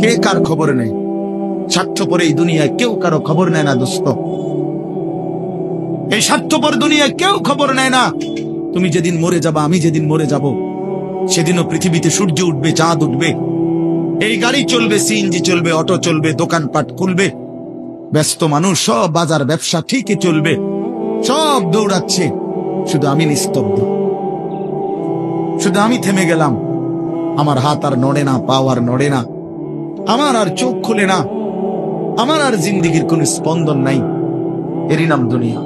কে কার খবর নেই? স্বার্থপর এই দুনিয়ায় কেউ কারো খবর নেয় না দোস্ত। এই স্বার্থপর দুনিয়ায় কেউ খবর নেয় না। তুমি যেদিন মরে যাবা, আমি যেদিন মরে যাব, সেদিনও পৃথিবীতে সূর্য উঠবে, চাঁদ উঠবে, এই গাড়ি চলবে, সিএনজি চলবে, অটো চলবে, দোকানপাট খুলবে, ব্যস্ত মানুষ সব বাজার ব্যবসা ঠিকই চলবে, সব দৌড়াচ্ছে, শুধু আমি নিস্তব্ধ, শুধু আমি থেমে গেলাম। আমার হাত আর নড়ে না, পাও আর নড়ে না, আমার আর চোখ খুলে না, আমার আর জিন্দিগির কোন স্পন্দন নাই। এরই নাম দুনিয়া,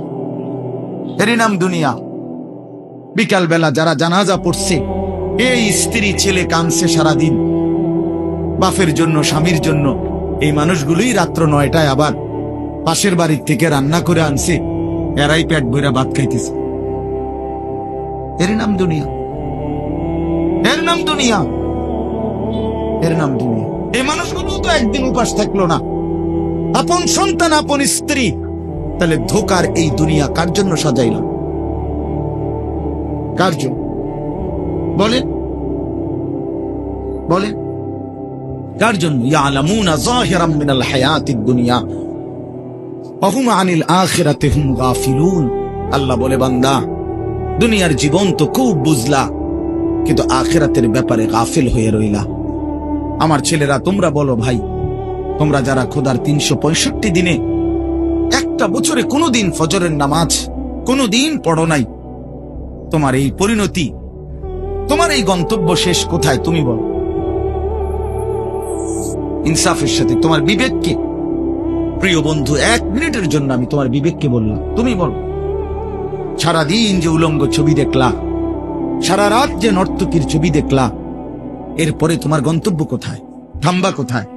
এরই নাম দুনিয়া। বিকাল বেলা যারা জানাজা পড়ছে, এই স্ত্রী ছেলে কাঁদছে সারাদিন বাপের জন্য, স্বামীর জন্য, এই মানুষগুলোই রাত্র 9টায় আবার পাশের বাড়ির থেকে রান্না করে আনছে, এরাই পেট ভরে ভাত খাইতেছে। এর নাম দুনিয়া, এর নাম দুনিয়া, এর নাম দুনিয়া। এই মানুষগুলো তো একদিন উপাস থাকলো না, আপন সন্তান, আপন স্ত্রী। তাহলে ধোকার এই দুনিয়া কার জন্য সাজাইলাম? কার জন্য বলেন, বলেন কার জন্য? ইয়ালামুনা যাহিরাম মিনাল হায়াতিদ দুনিয়া ওয়া হুম আনিল আখিরাতি হুম গাফিলুন। আল্লাহ বলে, বান্দা দুনিয়ার জীবন তো খুব বুঝলা, কিন্তু আখিরাতের ব্যাপারে গাফিল হয়ে রইলা। আমার ছেলেরা, তোমরা বলো ভাই, তোমরা যারা খোদার 365 দিনে একটা বছরে কোনোদিন ফজরের নামাজ কোনোদিন পড়ো নাই, তোমার এই পরিণতি, তোমার এই গন্তব্য শেষ কোথায়? তুমি বলো ইনসাফের সাথে। তোমার বিবেককে, প্রিয় বন্ধু, 1 মিনিটের জন্য আমি তোমার বিবেককে বললাম, তুমি বলো, সারাদিন যে উলঙ্গ ছবি দেখলা, সারা রাত যে নর্তকীর ছবি দেখলা, এরপরে তোমার গন্তব্য কোথায়? থামবা কোথায়?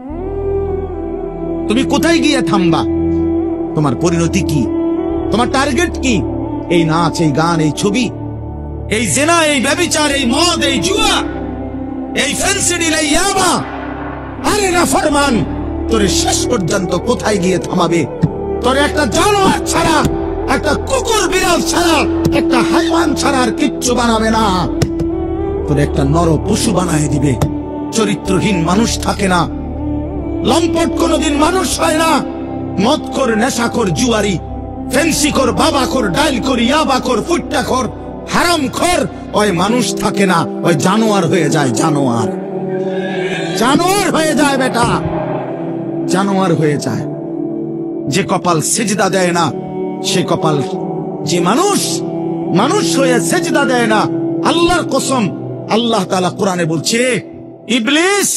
তুমি কোথায় গিয়ে থামবা? তোমার পরিণতি কি? তোমার টার্গেট কি? এই নাচ, এই গান, এই ছবি, এই জেনা, এই ব্যভিচার, এই মদ, এই জুয়া, এই ফেন্সিডিল, এই ইয়াবা, আরে না ফরমান, তোরে শেষ পর্যন্ত কোথায় গিয়ে থামাবে? তোরে একটা জানোয়ার ছাড়া, একটা কুকুর বিড়াল ছাড়া, একটা হাইওয়ান ছাড়া আর কিচ্ছু বানাবে না। তোরে একটা নর পশু বানায় দিবে। চরিত্রহীন মানুষ থাকে না, লম্পট কোনদিন মানুষ হয় না। মদখোর, নেশাখোর, জুয়ারি, ফেন্সিখোর, বাবাখোর, ডাইলখোর, ইয়াবাখোর, ফুট্টাখোর, হারামখোর, ওই মানুষ থাকে না, ওই জানোয়ার হয়ে যায়। জানোয়ার, জানোয়ার হয়ে যায় বেটা, জানোয়ার হয়ে যায়। যে কপাল সেজদা দেয় না, সে কপাল, যে মানুষ মানুষ হয়ে সেজদা দেয় না, আল্লাহর কসম, আল্লাহ তাআলা কোরআনে বলছে, ইবলিস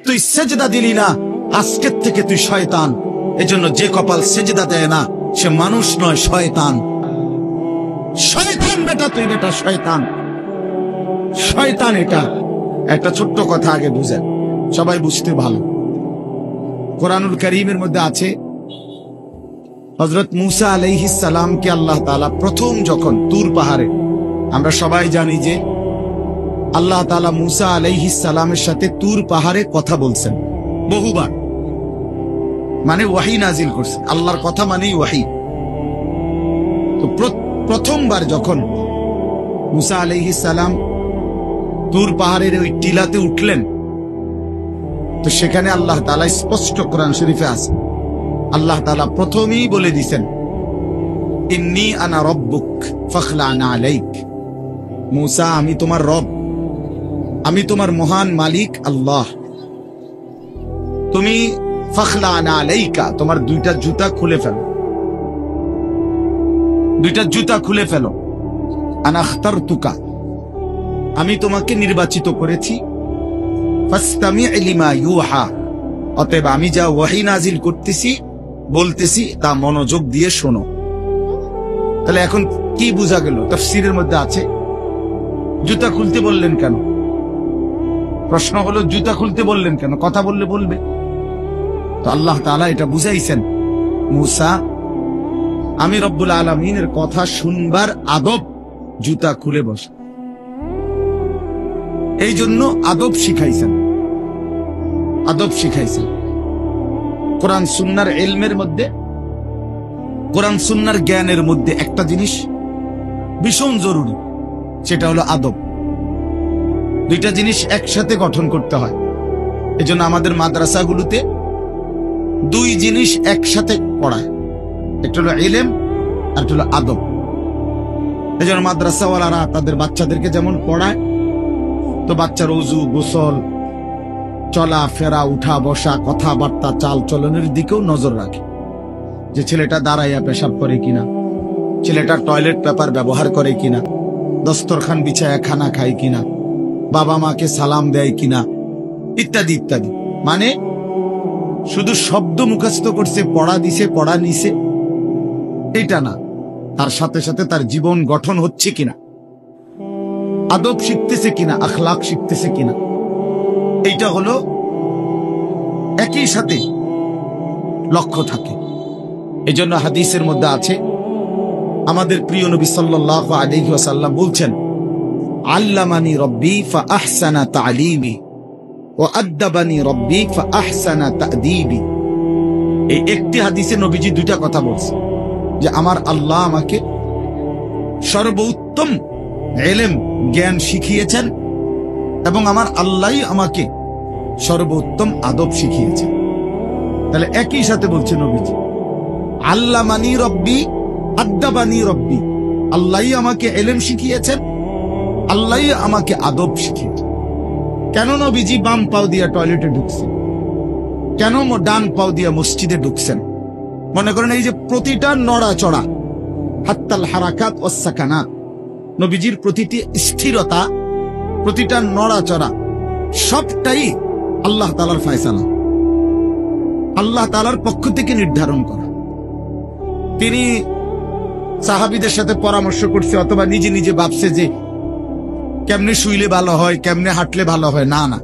তুই সেজদা দিলি না, আজকের থেকে তুই শয়তান। এজন্য যে কপাল সেজদা দেয় না, সে মানুষ নয়, শয়তান। শয়তান বেটা, তুই বেটা শয়তান, শয়তান। এটা একটা ছোট্ট কথা আগে বুঝেন, সবাই বুঝতে ভালো। কোরআনুল কারীমের মধ্যে আছে, হযরত মূসা আলাইহিস সালামকে আল্লাহ তাআলা প্রথম যখন তুর পাহাড়ে, আমরা সবাই জানি যে আল্লাহ তাআলা মূসা আলাইহিস সালামের সাথে তুর পাহাড়ে কথা বলছেন বহুবার, মানে ওয়াহি নাজিল করছেন। আল্লাহর কথা মানেই ওয়াহি। তো প্রথমবার যখন মূসা আলাইহিস সালাম তুর পাহাড়ের ওই টিলাতে উঠলেন, তো সেখানে আল্লাহ তাআলা স্পষ্ট কোরআন শরীফে আছে, আল্লাহ তাআলা প্রথমেই বলে দিয়েছেন, ইন্নী আনা রব্বুক ফাখলা'না আলাইক। মূসা, আমি তোমার রব, আমি তোমার মহান মালিক আল্লাহ। তুমি ফাখলা'না আলাইকা, তোমার 2টা জুতা খুলে ফেলো, 2টা জুতা খুলে ফেলো। আনা আখতারতুকা, আমি তোমাকে নির্বাচিত করেছি। ফাসতামি' লিমা ইউহা, অতএব আমি যা ওয়াহি নাজিল করতেছি, বলতেছি, তা মনোযোগ দিয়ে শোনো। তাহলে এখন কি বোঝা গেল? তাফসীরের মধ্যে আছে, জুতা খুলতে বললেন কেন? প্রশ্ন হলো, জুতা খুলতে বললেন কেন? কথা বললে বলবে। তো আল্লাহ তাআলা এটা বুঝাইছেন, মূসা, আমি রব্বুল আলামিনের কথা শুনবার আদব, জুতা খুলে বস। এই জন্য আদব শিখাইছেন, আদব শিখাইছেন। কোরআন সুন্নাহর ইলমের মধ্যে, কোরআন সুন্নাহর জ্ঞানের মধ্যে একটা জিনিস ভীষণ জরুরি, সেটা হলো আদব। 2টা জিনিস একসাথে গঠন করতে হয়। এজন্য আমাদের মাদ্রাসাগুলোতে দুই জিনিস একসাথে পড়ায়, একটা হলো ইলম আর একটা হলো আদব। এজন্য মাদ্রাসাওয়ালারা তাদের বাচ্চাদেরকে যেমন পড়ায়, তো বাচ্চার ওযু, গোসল, চলা ফেরা, উঠা বসা, কথাবার্তা, চাল চলনের দিকেও নজর রাখে, যে ছেলেটা দাঁড়াইয়া পেশাব করে কিনা, ছেলেটা টয়লেট পেপার ব্যবহার করে কিনা, দস্তরখান বিছায়া খানা খায় কিনা, বাবা মাকে সালাম দেয় কিনা, ইত্যাদি ইত্যাদি। মানে শুধু শব্দ মুখস্থ করছে, পড়া দিছে, পড়া নিছে, এটা না, তার সাথে সাথে তার জীবন গঠন হচ্ছে কিনা, আদব শিখতেছে কিনা, আখলাক শিখতেছে কিনা, এইটা হলো একই সাথে লক্ষ্য থাকে। এজন্য হাদিসের মধ্যে আছে, আমাদের প্রিয় নবী সাল্লাল্লাহু আলাইহি ওয়াসাল্লাম বলছেন, আল্লামানি রব্বি ফাআহসানা তা'লিমি ওয়া আদ্দাবানি রব্বি ফাআহসানা তা'দীবি। এই একটি হাদিসে নবীজি দুইটা কথা বলছে, যে আমার আল্লাহ আমাকে সর্বোত্তম ইলম জ্ঞান শিখিয়েছেন এবং আমার আল্লাহই আমাকে সর্বোত্তম আদব শিখিয়েছেন। তাহলে একই সাথে বলছে নবীজি, আল্লামানি রব্বি আদ্দাবানি রব্বি, আল্লাহই আমাকে ইলম শিখিয়েছেন, আল্লাহই আমাকে আদব শিখিয়েছেন। কেন নবীজি বাম পাও দিয়া টয়লেটে ঢুকছেন? কেন ডান পাও দিয়া মসজিদে ঢুকছেন? মনে করেন এই যে প্রতিটা নড়াচড়া, হাত্তাল হারাকাত ওয়াস সাকানাত, নবীজির প্রতিটি স্থিরতা, প্রতিটা নড়াচড়া, সবটাই আল্লাহ তাআলার ফয়সালা, আল্লাহ তাআলার পক্ষ থেকে নির্ধারণ করা। তিনি সাহাবীদের সাথে পরামর্শ করছে অথবা নিজে নিজে ভাবছে যে কেমনে শুইলে ভালো হয়, কেমনে হাঁটলে ভালো হয়, না না,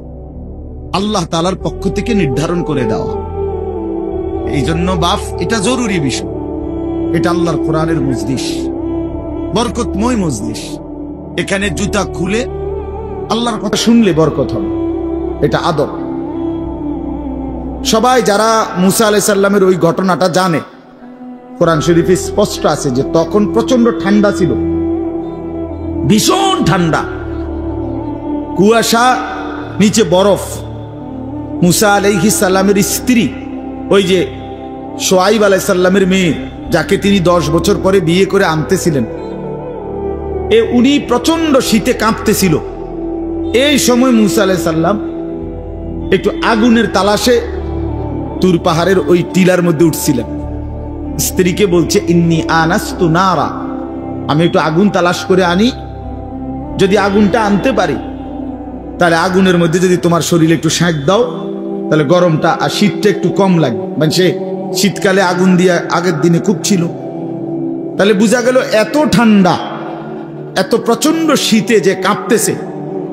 আল্লাহ তাআলার পক্ষ থেকে নির্ধারণ করে দেওয়া। এই জন্য বাপ, এটা জরুরি বিষয়, এটা আল্লাহর কোরআনের মজলিস, বরকতময় মজলিস। এখানে জুতা খুলে আল্লাহর কথা শুনলে বরকত হবে, এটা আদব। সবাই যারা মুসা আলাইহিস সালামের ওই ঘটনাটা জানে, কোরআন শরীফে স্পষ্ট আছে যে তখন প্রচন্ড ঠান্ডা ছিল, ভীষণ ঠান্ডা, কুয়াশা, নিচে বরফ। মুসা আলাইহিস সালামের স্ত্রী, ওই যে শুআইব আলাইহিস সালামের মেয়ে, যাকে তিনি 10 বছর পরে বিয়ে করে আনতেছিলেন, উনি প্রচন্ড শীতে কাঁপতেছিল। এই সময় মুসা আলাইহিস সালাম একটু আগুনের তালাশে তুর পাহাড়ের ওই টিলার মধ্যে উঠছিলেন। স্ত্রীকে বলছে, ইন্নী আনাস্তু নারা, আমি একটু আগুন তালাশ করে আনি, যদি আগুনটা আনতে পারি তাহলে আগুনের মধ্যে যদি তোমার শরীরে একটু সেঁক দাও, তাহলে গরমটা আর শীতটা একটু কম লাগবে। মানে সে শীতকালে আগুন দিয়ে আগের দিনে খুব ছিল, তাহলে বোঝা গেল এত ঠান্ডা, এত প্রচন্ড শীতে যে কাঁপতেছে।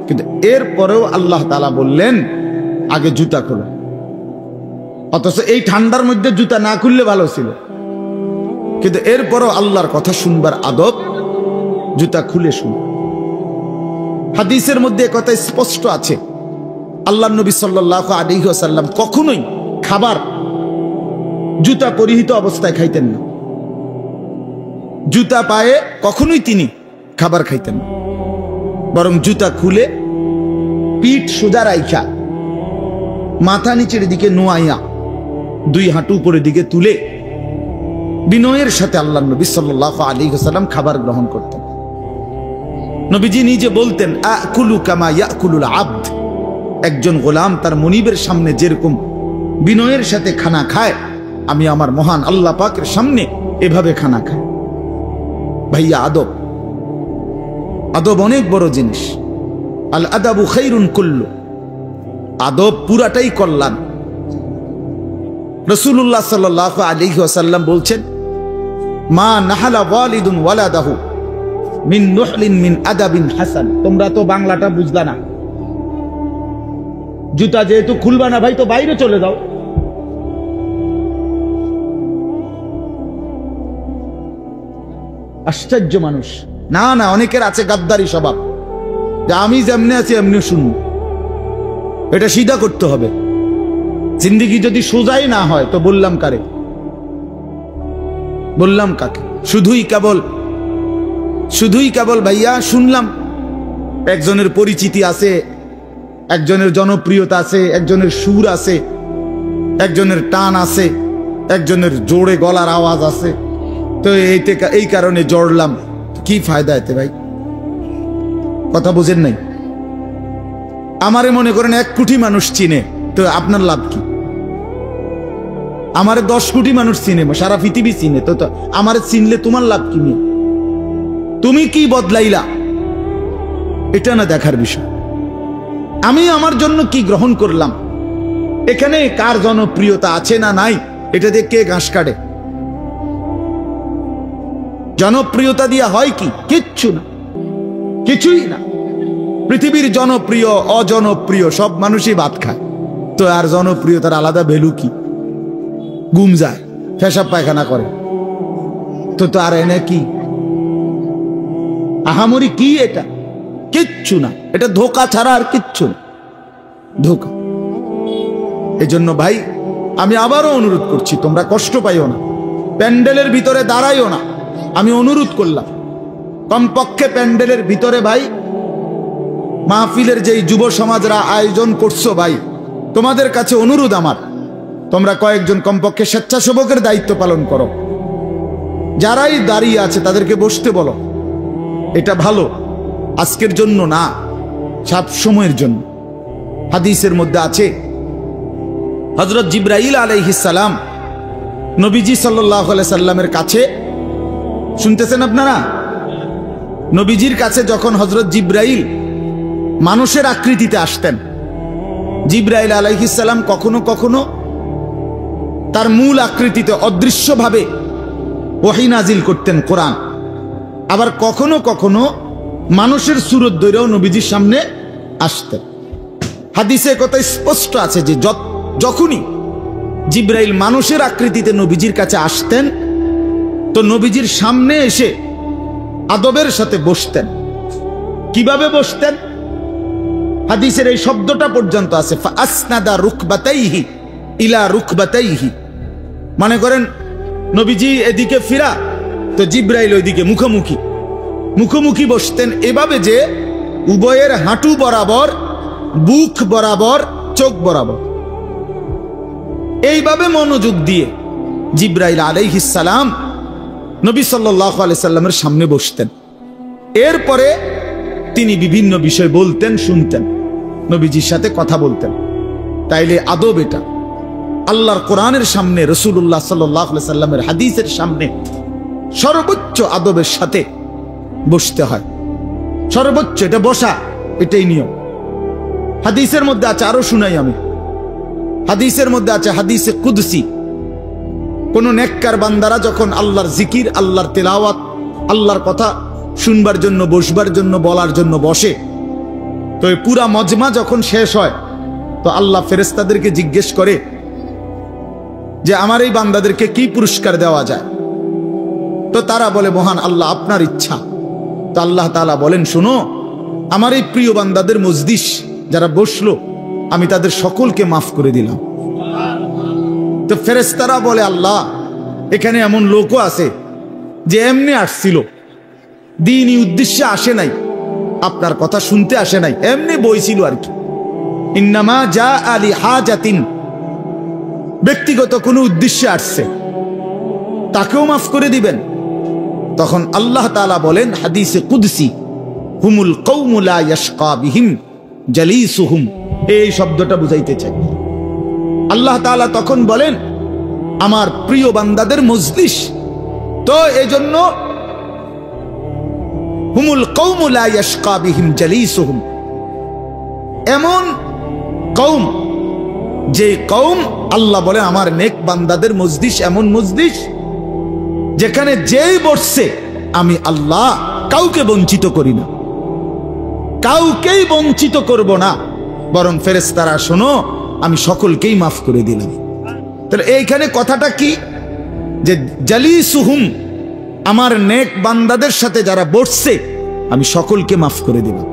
কিন্তু এরপরেও আল্লাহ তাআলা বললেন, আগে জুতা খোলো। অথচ এই ঠান্ডার মধ্যে জুতা না খুললে ভালো ছিল, কিন্তু এরপরও আল্লাহর কথা শুনবার আদব, জুতা খুলে শুন। হাদিসের মধ্যে কথা স্পষ্ট আছে, আল্লাহর নবী সাল্লাল্লাহু আলাইহি ওয়াসাল্লাম কখনোই খাবার জুতা পরিহিত অবস্থায় খাইতেন না। জুতা পায়ে কখনোই তিনি খাবার খাইতেন না, বরং জুতা খুলে পিঠ সোজা রাইখা, মাথা নিচের দিকে নোয়াইয়া, দুই হাঁটু উপরের দিকে তুলে বিনয়ের সাথে আল্লাহর নবী সাল্লাল্লাহু আলাইহি ওয়াসাল্লাম খাবার গ্রহণ করতেন। নবীজি নিজে বলতেন, আকুলু কামা ইয়াকুলুল আবদ, একজন গোলাম তার মনিবের সামনে যেরকম বিনয়ের সাথে খানা খায়, আমি আমার মহান আল্লাহ পাকের সামনে এভাবে খানা খাই। ভাইয়া, আদব, আদব অনেক বড় জিনিস। আল আদাবু খাইরুন কুল্লু, আদব পুরাটাই কল্যাণ। রাসূলুল্লাহ সাল্লাল্লাহু আলাইহি ওয়াসাল্লাম বলছেন, মা নাহালা ওয়ালিদুন ওয়ালাদাহু মিন নুহলিন মিন আদাবিন হাসান। তোমরা তো বাংলাটা বুঝলা না, জুতা যেহেতু খুলবা না ভাই, তো বাইরে চলে যাও। আশ্চর্য মানুষ। না না, অনেকের আছে গাদ্দারি স্বভাব, যে আমি যেমনি আছি এমনি শুনবো। এটা সিধা করতে হবে। জিন্দেগি যদি সোজাই না হয় তো বললাম কারে, বললাম কাকে? শুধুই কেবল ভাইয়া শুনলাম একজনের পরিচিতি আছে, একজনের জনপ্রিয়তা আছে, একজনের সুর আছে, একজনের টান আছে, একজনের জোরে গলার আওয়াজ আছে। তো এই কারণে জড়লাম। কি ফায়দা এতে ভাই? কথা বুঝেন নাই? আমারে মনে করেন 1 কোটি মানুষ চিনে, তো আপনার লাভ কি? আমারে 10 কোটি মানুষ চিনে, সারা পৃথিবী চিনে, তো আমারে চিনলে তোমার লাভ কি? তুমি কি বদলাইলা এটা না দেখার বিষয়। আমি আমার জন্য কি গ্রহণ করলাম, এখানে কার জনপ্রিয়তা আছে না নাই এটা দিয়ে কে ঘাস কাটে? জনপ্রিয়তা দিয়া হয় কি? কিচ্ছু না, কিছুই না। পৃথিবীর জনপ্রিয় অজনপ্রিয় সব মানুষই ভাত খায়, তো আর জনপ্রিয়তার আলাদা ভ্যালু কি? ঘুম যায়, পেশাব পায়খানা করে, তো আর এনে কি আহামরি? কি এটা? কিচ্ছু না, এটা ধোঁকা ছাড়া আর কিচ্ছু না, ধোঁকা। এজন্য ভাই আমি আবারও অনুরোধ করছি, তোমরা কষ্ট পাইও না, প্যান্ডেলের ভিতরে দাঁড়াইও না। আমি অনুরোধ করলাম কমপক্ষে প্যান্ডেলের ভিতরে ভাই মাহফিলের যেই যুব সমাজরা আয়োজন করছো ভাই, তোমাদের কাছে অনুরোধ আমার, তোমরা কয়েকজন কমপক্ষে স্বেচ্ছাসেবকের দায়িত্ব পালন করো। যারাই দাঁড়িয়ে আছে তাদেরকে বসতে বলো। এটা ভালো, আজকের জন্য না, সব সময়ের জন্য। হাদিসের মধ্যে আছে হযরত জিবরাইল আলাইহিস সালাম নবীজি সাল্লাল্লাহু আলাইহি সাল্লামের কাছে, শুনতেছেন আপনারা? নবীজির কাছে যখন হযরত জিবরাইল মানুষের আকৃতিতে আসতেন, জিবরাইল আলাইহিস সালাম কখনো কখনো তার মূল আকৃতিতে অদৃশ্যভাবে ওহী নাজিল করতেন, কোরআন। আবার কখনো কখনো মানুষের সুরত ধরেও নবীজির সামনে আসতেন। হাদিসে কথা স্পষ্ট আছে যে যখনই জিবরাইল মানুষের আকৃতিতে নবীজির কাছে আসতেন, তো নবীজির সামনে এসে আদবের সাথে বসতেন। কিভাবে বসতেন? হাদিসের এই শব্দটা পর্যন্ত আছে, ফাসনাদা রুকবাতাইহি ইলা রুকবাতাইহি। মনে করেন নবীজি এদিকে ফিরা, তো জিবরাইল ওইদিকে মুখোমুখি মুখোমুখি বসতেন, এভাবে যে উভয়ের হাঁটু বরাবর, বুক বরাবর, চোখ বরাবর, এইভাবে মনোযোগ দিয়ে জিবরাইল আলাইহিস সালাম নবী সাল্লাল্লাহু আলাইহি সাল্লামের সামনে বসতেন। এরপরে তিনি বিভিন্ন বিষয় বলতেন, শুনতেন, নবীজির সাথে কথা বলতেন। তাইলে আদব এটা। আল্লাহর কোরআনের সামনে, রাসূলুল্লাহ সাল্লাল্লাহু আলাইহি সাল্লামের হাদিসের সামনে সর্বোচ্চ আদবের সাথে বসতে হয়, সর্বোচ্চ। এটা বসা, এটাই নিয়ম। হাদিসের মধ্যে আছে, আরো শুনাই আমি, হাদিসের মধ্যে আছে, হাদিসে কুদসি, কোন নেককার বান্দারা যখন আল্লাহর জিকির, আল্লাহর তেলাওয়াত, আল্লাহর কথা শুনবার জন্য, বসবার জন্য, বলার জন্য বসে, তো এই পুরা মজমা যখন শেষ হয়, তো আল্লাহ ফেরেশতাদেরকে জিজ্ঞেস করে যে আমার এই বান্দাদেরকে কি পুরস্কার দেওয়া যায়? তো তারা বলে, মহান আল্লাহ, আপনার ইচ্ছা। তো আল্লাহ তাআলা বলেন, শোনো, আমার এই প্রিয় বান্দাদের মজলিস যারা বসলো, আমি তাদের সকলকে মাফ করে দিলাম। তো ফেরেশতারা বলে, আল্লাহ, এখানে এমন লোকও আছে যে এমনি আসছিল, দ্বীনি উদ্দেশ্যে আসে নাই, আপনার কথা শুনতে আসে নাই, এমনি বইছিল আর কি। ইন্নামা জাআ লিহাজাতিন, ব্যক্তিগত কোনো উদ্দেশ্যে আসছে, তাকেও মাফ করে দিবেন। তখন আল্লাহ তাআলা বলেন হাদিসে কুদসি, হুমুল কওমু লা ইয়াশকা বিহিম জালিসুহুম। এই শব্দটা বুঝাইতে চাই। আল্লাহ তাআলা তখন বলেন, আমার প্রিয় বান্দাদের মজলিস, তো এজন্য হুমুল কওমু লা ইয়াশকা বিহিম জালিসুহুম, এমন কওম, যে কওম, আল্লাহ বলে আমার নেক বান্দাদের মজলিস এমন মজলিস যেখানে যেই বসছে আমি আল্লাহ কাউকে বঞ্চিত করি না, কাউকেই বঞ্চিত করব না, বরং ফেরেশতারা শোনো, আমি সকলকেই মাফ করে দিলাম। তাহলে এইখানে কথাটা কি? যে জালিসুহুম, আমার নেক বান্দাদের সাথে যারা বসছে আমি সকলকে মাফ করে দিলাম।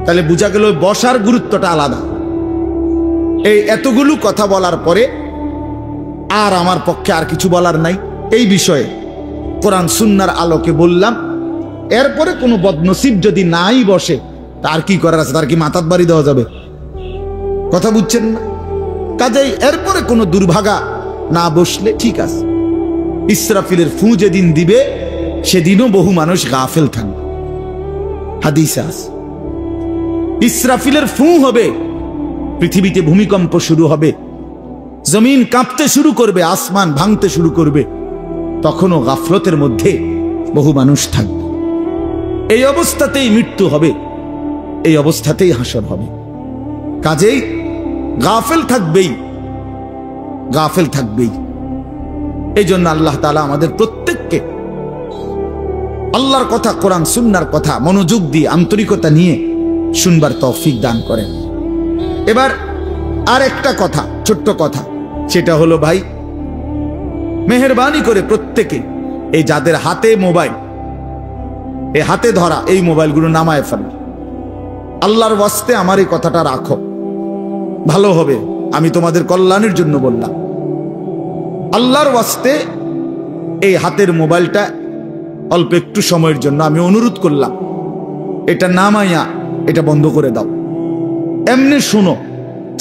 তাহলে বোঝা গেল বসার গুরুত্বটা আলাদা। এই এতগুলো কথা বলার পরে আর আমার পক্ষে আর কিছু বলার নাই এই বিষয়ে। কোরআন সুন্নাহর আলোকে বললাম। এরপরে কোনো বদনসিব যদি নাই বসে, তার কি করার আছে? তার কি মাথাত বাড়ি দেওয়া যাবে? কথা বুঝছেন না? কাজেই এরপরে কোনো দুর্ভাগা না বসলে ঠিক আছে। ইসরাফিলের ফু যেদিন দিবে সেদিনও বহু মানুষ গাফেল থাকবে। হাদিসে আছে ইসরাফিলের ফু হবে, পৃথিবীতে ভূমিকম্প শুরু হবে, জমিন কাঁপতে শুরু করবে, আসমান ভাঙতে শুরু করবে, তখনও গাফলতের মধ্যে বহু মানুষ থাকবে। এই অবস্থাতেই মৃত্যু হবে, এই অবস্থাতেই হাসর হবে। কাজেই গাফেল থাকবেই, গাফেল থাকবেই। এই জন্য আল্লাহ তাআলা আমাদের প্রত্যেককে আল্লাহর কথা, কোরআন সুন্নাহর কথা মনোযোগ দিয়ে আন্তরিকতা নিয়ে শুনবার তৌফিক দান করেন। এবার আর একটা কথা, ছোট্ট কথা, সেটা হলো ভাই, মেহেরবানি করে প্রত্যেকে এই যাদের হাতে মোবাইল, এই হাতে ধরা এই মোবাইলগুলো নামায় ফেলো। আল্লাহর ওয়াস্তে আমার এই কথাটা রাখো, ভালো হবে। আমি তোমাদের কল্যাণের জন্য বললাম। আল্লাহর ওয়াস্তে এই হাতের মোবাইলটা অল্প একটু সময়ের জন্য আমি অনুরোধ করলাম, এটা নামাইয়া এটা বন্ধ করে দাও। এমনি শুনো,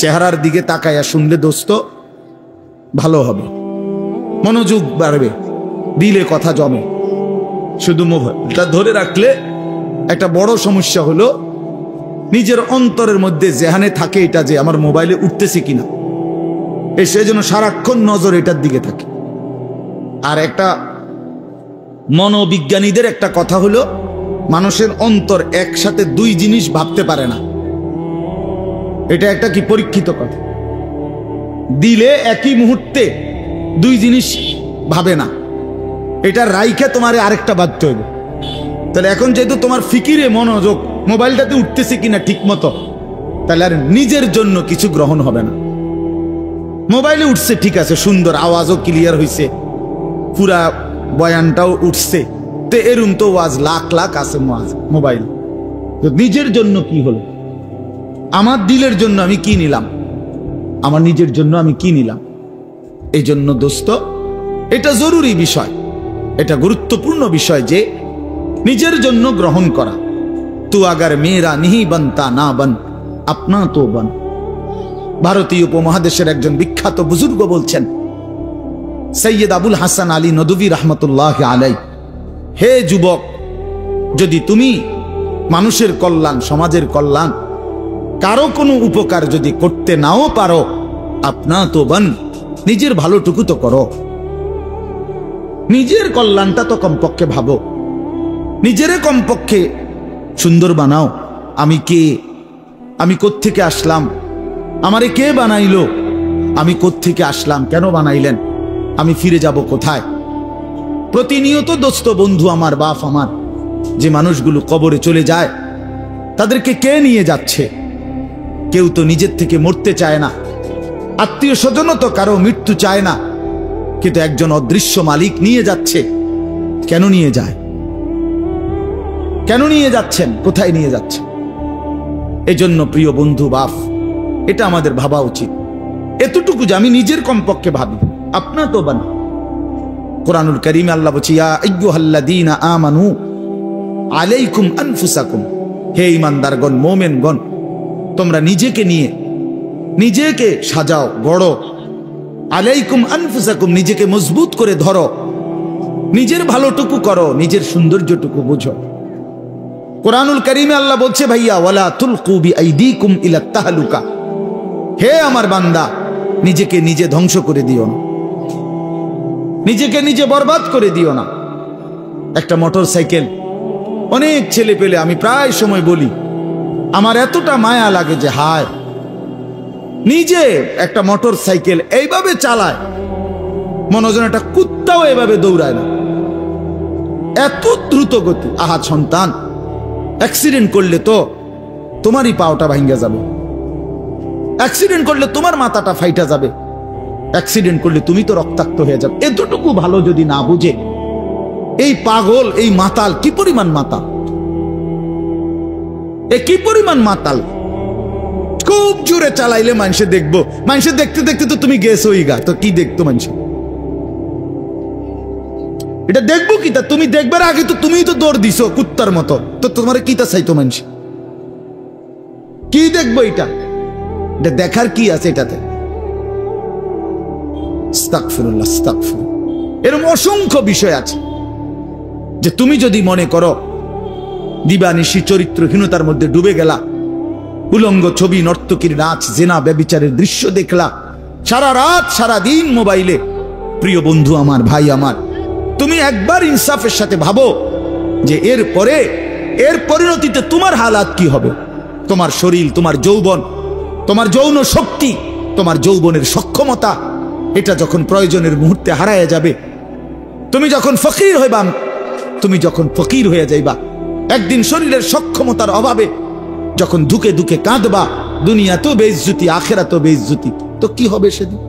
চেহারার দিকে তাকাইয়া শুনলে দোস্ত ভালো হবে, মনোযোগ বাড়বে, দিলে কথা জমে। শুধু মোবাইলটা ধরে রাখলে একটা বড় সমস্যা হলো নিজের অন্তরের মধ্যে যেখানে থাকে এটা যে আমার মোবাইলে উঠতেছে কিনা, সেজন্য সারাক্ষণ নজর এটার দিকে থাকে। আর একটা মনোবিজ্ঞানীদের একটা কথা হলো, মানুষের অন্তর একসাথে দুই জিনিস ভাবতে পারে না। এটা একটা কি পরীক্ষিত কথা, দিলে একই মুহূর্তে দুই জিনিস ভাবে না, এটা রাইখে তোমারে আরেকটা বাধ্য হইবে। তাহলে এখন যেহেতু তোমার ফিকিরে মনোযোগ মোবাইলটাতে উঠতেছে কিনা ঠিক মতো, তাহলে আর নিজের জন্য কিছু গ্রহণ হবে না। মোবাইলে উঠছে ঠিক আছে, সুন্দর, আওয়াজও ক্লিয়ার হইছে, পুরা বয়ানটাও উঠছে, তো এরম তো ওয়াজ লাখ লাখ আছে মোবাইল। নিজের জন্য কি হলো? আমার দিলের জন্য আমি কি নিলাম? আমার নিজের জন্য আমি কি নিলাম? এই জন্য দোস্ত, এটা জরুরি বিষয়, এটা গুরুত্বপূর্ণ বিষয় যে নিজের জন্য গ্রহণ করা। তু আগার মেরা নিহি বনতা না বন, আপনা তো বন। ভারতীয় উপমহাদেশের একজন বিখ্যাত বুজুর্গ বলছেন, সৈয়দ আবুল হাসান আলী নদভী রহমতুল্লাহ আলাই, হে যুবক, যদি তুমি মানুষের কল্যাণ, সমাজের কল্যাণ, কারো কোনো উপকার যদি করতে নাও পারো, আপনা তো বন, নিজের ভালোটুকু তো করো, নিজের কল্যাণটা তো কমপক্ষে ভাবো, নিজেরে কমপক্ষে সুন্দর বানাও। আমি কে? আমি কোত্থেকে আসলাম? আমারে কে বানাইলো? আমি কোত্থেকে আসলাম? কেন বানাইলেন? আমি ফিরে যাব কোথায়? প্রতিনিয়ত দোস্ত, বন্ধু আমার, বাপ আমার, যে মানুষগুলো কবরে চলে যায়, তাদেরকে কে নিয়ে যাচ্ছে? কেউ তো নিজের থেকে মরতে চায় না, আত্মীয় স্বজনও তো কারো মৃত্যু চায় না, কিন্তু একজন অদৃশ্য মালিক নিয়ে যাচ্ছে। কেন নিয়ে যায়? কেন নিয়ে যাচ্ছেন? কোথায় নিয়ে যাচ্ছেন? এজন্য প্রিয় বন্ধু, বাপ, এটা আমাদের ভাবা উচিত। এতটুকু যে আমি নিজের কমপক্ষে ভাবি, আপনা তো বান। কোরআনুল কারীমে আল্লাহ বলছে, ইয়া আইয়ুহাল্লাযীনা আমানু আলাইকুম আনফুসাকুম, হে ঈমানদারগণ, মুমিনগণ, তোমরা নিজেকে নিয়ে নিজেকে সাজাও, গড়ো। আলাইকুম আনফুসাকুম, নিজেকে মজবুত করে ধরো, নিজের ভালোটুকু করো, নিজের সৌন্দর্যটুকু বুঝো। কোরআনুল কারীমে আল্লাহ বলছে, ভাইয়া, ওয়ালা তুলকু বিআইদিকুম ইলা তাহলুকা, হে আমার বান্দা, নিজেকে নিজে ধ্বংস করে দিও না, নিজেকে নিজে বরবাদ করে দিও না। একটা মোটর সাইকেল, অনেক ছেলে পেলে, আমি প্রায় সময় বলি, আমার এতটা মায়া লাগে যে হায়, নিজে একটা মোটর সাইকেল এইভাবে চালায়, মনে হয় একটা কুত্তাও এভাবে দৌড়ায় না, এত দ্রুত গতি। আহা সন্তান, অ্যাক্সিডেন্ট করলে তো তোমারই পাওটা ভাঙ্গা যাবে, অ্যাক্সিডেন্ট করলে তোমার মাথাটা ফাইটা যাবে, অ্যাক্সিডেন্ট করলে তুমি তো রক্তাক্ত হয়ে যাবে। এতটুকু ভালো যদি না বুঝে এই পাগল, এই মাতাল, কি পরিমাণ মাতাল, কি পরিমাণ মাতাল। খুব জোরে চালাইলে মানুষে দেখবো, মানুষে দেখতে দেখতে তো তুমি গেছোই গা, তো কি দেখতো মানুষ? এটা দেখবো কি? তা তুমি দেখবার আগে তো তুমি তো দৌড় দিছো কুত্তার মতো, তো তোমার কি তা চাইতো মানুষ? কি দেখবো এটা? এটা দেখার কি আছে এটাতে? আস্তাগফিরুল্লাহ, আস্তাগফিরুল্লাহ। এরকম অসংখ্য বিষয় আছে যে তুমি যদি মনে করো দিবানিশি চরিত্রহীনতার মধ্যে ডুবে গেলা, উলঙ্গ ছবি, নর্তকীর নাচ, জেনা, ব্যভিচারের দৃশ্য দেখলা, সারা রাত সারা দিন মোবাইলে, প্রিয় বন্ধু আমার, ভাই আমার, তুমি একবার ইনসাফের সাথে ভাবো যে এর পরিণতিতে তোমার হালাত কি হবে। তোমার শরীর, তোমার যৌবন, তোমার যৌন শক্তি, তোমার যৌবনের সক্ষমতা, এটা যখন প্রয়োজনের মুহূর্তে হারায় যাবে, তুমি যখন ফকির হয়ে যাইবা, একদিন শরীরের সক্ষমতার অভাবে যখন ধুকে ধুকে কাঁদবা, দুনিয়া তো বেইজ্জতি, আখিরাত তো বেইজ্জতি, তো কি হবে সেদিন?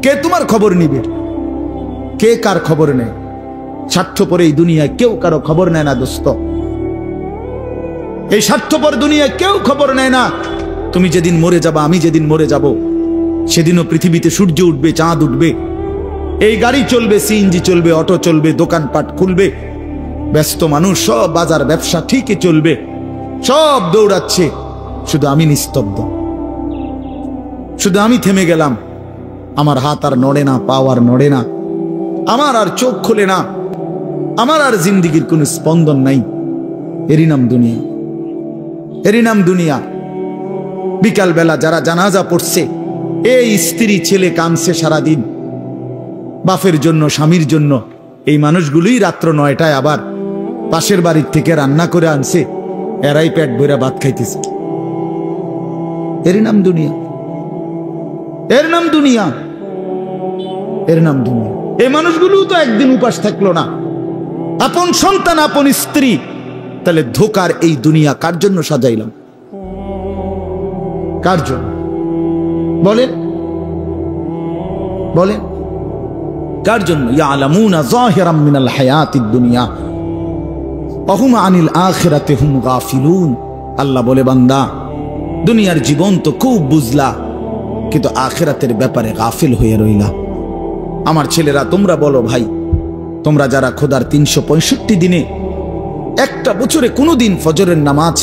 কে তোমার খবর নিবে? কে কার খবর নেয়? স্বার্থপর এই দুনিয়ায় কেউ কারো খবর নেয় না দোস্ত। এই স্বার্থপর দুনিয়ায় কেউ খবর নেয় না। তুমি যেদিন মরে যাবা, আমি যেদিন মরে যাব, সেদিনও পৃথিবীতে সূর্য উঠবে, চাঁদ উঠবে, এই গাড়ি চলবে, সিএনজি চলবে, অটো চলবে, দোকানপাট খুলবে, ব্যস্ত মানুষ সব বাজার ব্যবসা ঠিকই চলবে, সব দৌড়াচ্ছে, শুধু আমি নিস্তব্ধ, শুধু আমি থেমে গেলাম। আমার হাত আর নড়ে না, পা আর নড়ে না, আমার আর চোখ খোলে না, আমার আর জিন্দিগির কোনো স্পন্দন নাই। এরই নাম দুনিয়া, এরই নাম দুনিয়া। বিকাল বেলা যারা জানাজা পড়ছে, এই স্ত্রী ছেলে কাঁদছে সারাদিন বাপের জন্য, স্বামীর জন্য, এই মানুষগুলোই রাত্র 9টায় আবার পাশের বাড়ির থেকে রান্না করে আনছে, এরাই পেট ভরে ভাত খাইতেছে। এর নাম দুনিয়া, এর নাম দুনিয়া, এর নাম দুনিয়া। এই মানুষগুলো তো একদিন উপাস থাকলো না, আপন সন্তান, আপন স্ত্রী। তাহলে ধোকার এই দুনিয়া কার জন্য সাজাইলাম? কার জন্য বলেন, বলেন কার জন্য? ইয়ালামুনা যাহিরাম মিনাল হায়াতিদ দুনিয়া ওয়া হুম আনিল আখিরাতি হুম গাফিলুন। আল্লাহ বলে, বান্দা দুনিয়ার জীবন তো খুব বুঝলা, কিন্তু আখিরাতের ব্যাপারে গাফিল হয়ে রইলা। আমার ছেলেরা, তোমরা বলো ভাই, তোমরা যারা খোদার 365 দিনে একটা বছরে কোনোদিন ফজরের নামাজ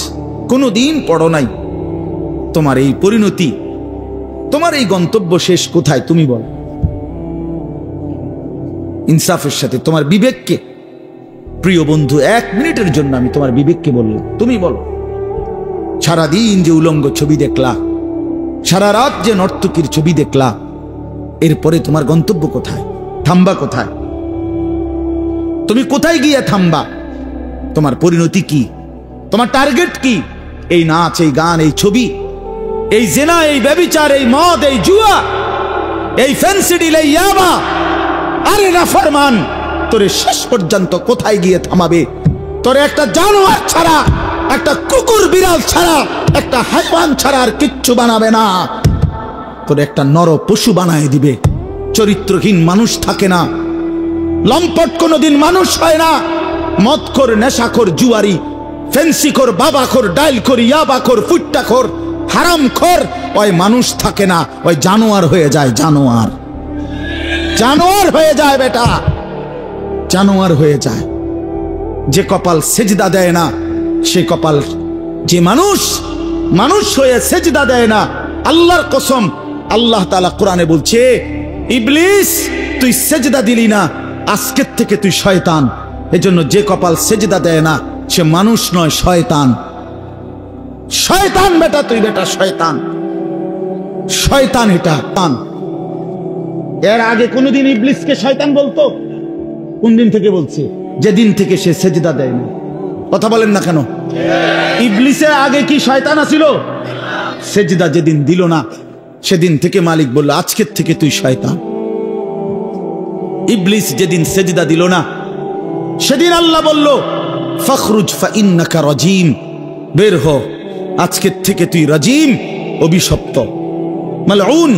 কোনোদিন পড়ো নাই, তোমার এই পরিণতি, তোমার এই গন্তব্য শেষ কোথায় তুমি বলো? ইনসাফের সাথে তোমার বিবেককে, প্রিয় বন্ধু, 1 মিনিটের জন্য আমি তোমার বিবেককে বললাম, তুমি বলো, সারাদিন যে উলঙ্গ ছবি দেখলা, সারা রাত যে নর্তকীর ছবি দেখলা, এরপরে তোমার গন্তব্য কোথায়? থামবা কোথায়? তুমি কোথায় গিয়ে থামবা? তোমার পরিণতি কি? তোমার টার্গেট কি? এই নাচ, এই গান, এই ছবি, এই জেনা, এই ব্যভিচার, এই মদ, এই জুয়া, এই ফেন্সিডিল, এই ইয়াবা, আরে নাফরমান, তোরে শেষ পর্যন্ত কোথায় গিয়ে থামাবে? তোরে একটা জানোয়ার ছাড়া, একটা কুকুর বিড়াল ছাড়া, একটা হাইওয়ান ছাড়া আর কিচ্ছু বানাবে না। তোরে একটা নর পশু বানায় দিবে। চরিত্রহীন মানুষ থাকে না, লম্পট কোনোদিন মানুষ হয় না। মদখোর, নেশাখোর, জুয়ারি, ফেন্সিখোর, বাবাখোর, ডাইলখোর, ইয়াবাখোর, ফুট্টাখোর, হারামখোর, ওই মানুষ থাকে না, ওই জানোয়ার হয়ে যায়। জানোয়ার, জানোয়ার হয়ে যায় বেটা, জানোয়ার হয়ে যায়। যে কপাল সেজদা দেয় না, সে কপাল, যে মানুষ মানুষ হয়ে সেজদা দেয় না, আল্লাহর কসম, আল্লাহ তাআলা কোরআনে বলছে, ইবলিস তুই সেজদা দিলি না, আজকের থেকে তুই শয়তান। এজন্য যে কপাল সেজদা দেয় না, সে মানুষ নয়, শয়তান। শয়তান বেটা, তুই বেটা শয়তান, শয়তান। এটা এর আগে কোনদিন ইবলিসকে শয়তান বলতো? কোন দিন থেকে বলছে? যেদিন থেকে সে সেজদা দেয় না। কথা বলেন না কেন? ইবলিসের আগে কি শয়তান আছিল? সেজদা যেদিন দিল না, সেদিন থেকে মালিক বলল, আজকের থেকে তুই শয়তান। ইবলিস যেদিন সেজদা দিল না, সেদিন আল্লাহ বলল, ফখরুজ ফাইন্নাকা রাজিম, বের হ, আজকের থেকে তুই রাজিম, অভিশপ্ত, মালউন,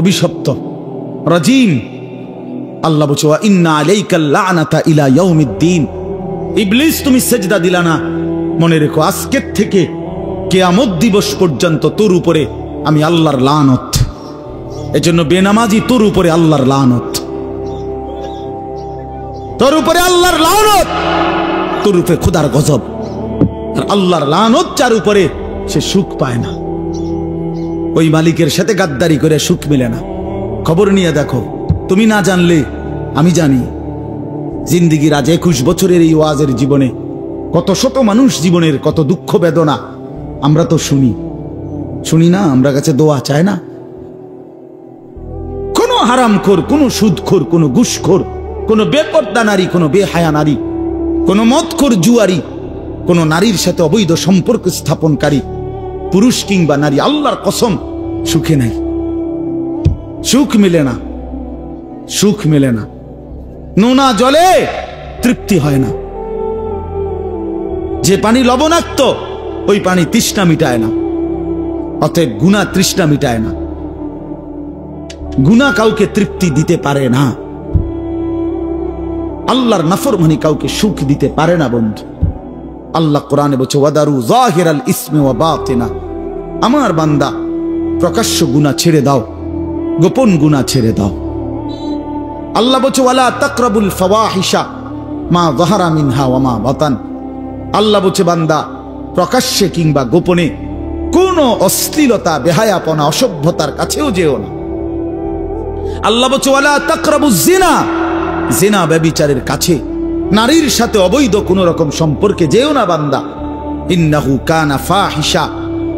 অভিশপ্ত, রাজিম। আল্লাহ বলছে, ওয়া ইন্না আলাইকাল লা'নাতা ইলা ইয়াউমিদ্দিন। ইবলিস তুমি সেজদা দিলা না, মনে রেখো আজকের থেকে কিয়ামত দিবস পর্যন্ত তোর উপরে আমি আল্লাহর লানত। এজন্য বেনামাজি তোর উপরে আল্লাহর লানত, তোর উপরে আল্লাহর লানত, তোর উপরে খোদার গজব। আর আল্লাহর লানত যার উপরে, সে সুখ পায় না। ওই মালিকের সাথে গাদ্দারি করে সুখ মিলে না। খবর নিয়ে দেখো, তুমি না জানলে আমি জানি। জিন্দিগির আজ 21 বছরের এই ওয়াজের জীবনে কত শত মানুষ জীবনের কত দুঃখ বেদনা আমরা তো শুনি না। আমরা কাছে দোয়া চায় না। কোনো হারামখোর, কোনো সুদখোর, কোনো ঘুষখোর, কোনো বেপর্দা নারী, কোনো বেহায়া নারী, কোনো মদখোর জুয়ারি, কোনো নারীর সাথে অবৈধ সম্পর্ক স্থাপনকারী পুরুষ কিংবা নারী, আল্লাহর কসম সুখে নাই। সুখ মিলে না। নোনা জলে তৃপ্তি হয় না। যে পানি লবণাক্ত ওই পানি তৃষ্ণা মিটায় না। অতএব গুনাহ তৃষ্ণা মিটায় না। গুনাহ কাউকে তৃপ্তি দিতে পারে না। আল্লাহর নাফরমানি কাউকে সুখ দিতে পারে না বন্ধু। আল্লাহ কোরআনে বলছে ওয়াদারু যাহিরাল ইসমি ওয়া বাতিনা, আমার বান্দা প্রকাশ্য গুনাহ ছেড়ে দাও, গোপন গুনাহ ছেড়ে দাও। আল্লাহ বলছে ওয়ালা তাকরাবুল ফাওয়াহিশা মা যাহারা মিনহা ওয়া মা বাতান। আল্লাহ বলছে বান্দা প্রকাশ্যে কিংবা গোপনে কোনো অশ্লীলতা, বেহায়াপনা, অসভ্যতার কাছেও যেও না। আল্লাহ বলছে ওয়ালা তাকরাবুজ জিনা, জিনা ব্যভিচারের কাছে, নারীর সাথে অবৈধ কোন রকম সম্পর্কে যেও না বান্দা। ইন্নাহু কানা ফাহিশা,